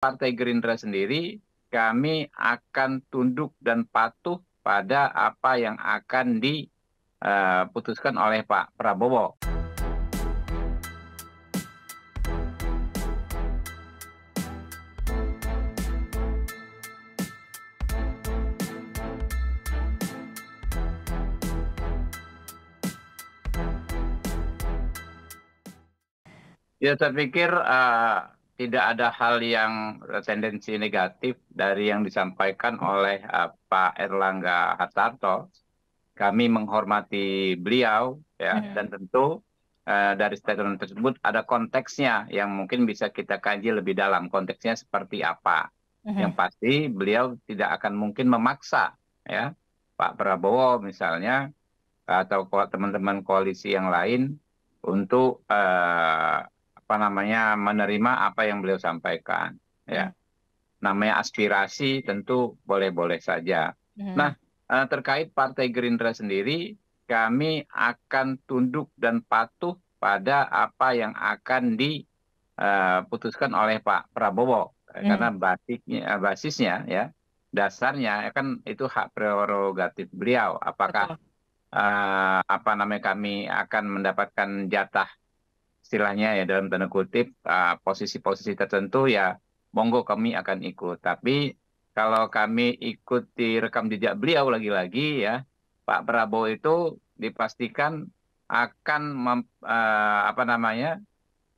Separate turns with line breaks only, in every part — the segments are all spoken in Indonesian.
Partai Gerindra sendiri, kami akan tunduk dan patuh pada apa yang akan diputuskan oleh Pak Prabowo. Ya, saya pikir tidak ada hal yang tendensi negatif dari yang disampaikan oleh Pak Erlangga Hartarto. Kami menghormati beliau, ya, dan tentu dari statement tersebut ada konteksnya yang mungkin bisa kita kaji lebih dalam. Konteksnya seperti apa? Yang pasti beliau tidak akan mungkin memaksa, ya, Pak Prabowo misalnya atau teman-teman koalisi yang lain untuk menerima apa yang beliau sampaikan, ya. Namanya aspirasi tentu boleh-boleh saja. Nah, terkait Partai Gerindra sendiri, kami akan tunduk dan patuh pada apa yang akan diputuskan oleh Pak Prabowo, karena basisnya, ya, dasarnya kan itu hak prerogatif beliau. Apakah kami akan mendapatkan jatah, istilahnya ya dalam tanda kutip, posisi-posisi tertentu, ya monggo kami akan ikut. Tapi kalau kami ikuti rekam jejak beliau lagi-lagi, ya, Pak Prabowo itu dipastikan akan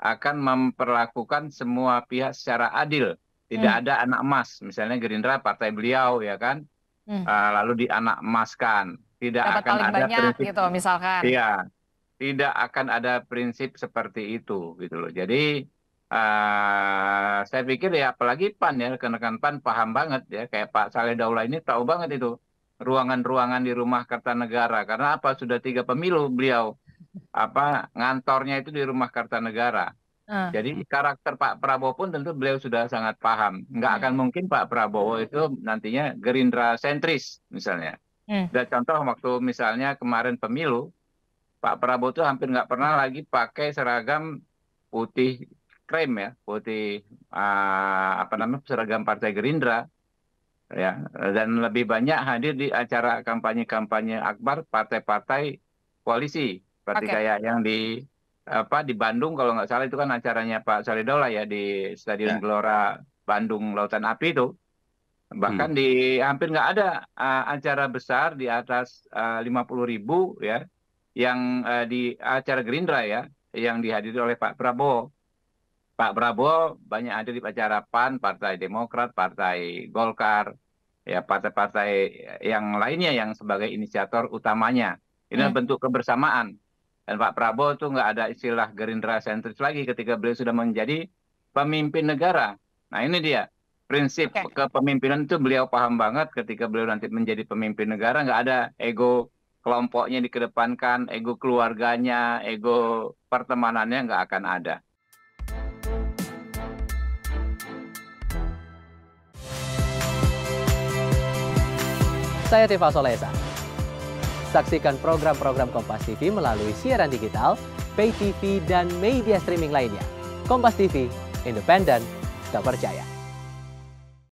akan memperlakukan semua pihak secara adil. Tidak ada anak emas, misalnya Gerindra partai beliau, ya kan, lalu dianak emaskan. Tidak
Dapat
akan
paling
ada
banyak
prinsip,
gitu misalkan.
iya, tidak akan ada prinsip seperti itu, gitu loh. Jadi saya pikir ya, apalagi PAN, ya, rekan-rekan PAN paham banget, ya, kayak Pak Saleh Daulay ini tahu banget itu ruangan-ruangan di Rumah Kartanegara. Karena apa? Sudah 3 pemilu beliau ngantornya itu di Rumah Kartanegara. Jadi karakter Pak Prabowo pun tentu beliau sudah sangat paham. Nggak akan mungkin Pak Prabowo itu nantinya Gerindra sentris misalnya. Dan contoh waktu misalnya kemarin pemilu, Pak Prabowo itu hampir nggak pernah lagi pakai seragam putih krem, ya, putih seragam Partai Gerindra, ya, dan lebih banyak hadir di acara kampanye-kampanye akbar partai-partai koalisi, seperti
Oke.
kayak yang di Bandung, kalau nggak salah itu kan acaranya Pak Saleh Daulay, ya, di Stadion Gelora Bandung Lautan Api itu. Bahkan hampir nggak ada acara besar di atas 50.000, ya, yang di acara Gerindra, ya, yang dihadiri oleh Pak Prabowo. Pak Prabowo banyak hadir di acara PAN, Partai Demokrat, Partai Golkar, ya, partai-partai yang lainnya yang sebagai inisiator utamanya. Ini bentuk kebersamaan. Dan Pak Prabowo itu nggak ada istilah Gerindra sentris lagi ketika beliau sudah menjadi pemimpin negara. Nah, ini dia. Prinsip kepemimpinan itu beliau paham banget. Ketika beliau nanti menjadi pemimpin negara, nggak ada ego kelompoknya dikedepankan, ego keluarganya, ego pertemanannya nggak akan ada.
Saya Tifa Solesa. Saksikan program-program Kompas TV melalui siaran digital, pay TV, dan media streaming lainnya. Kompas TV, independen, terpercaya.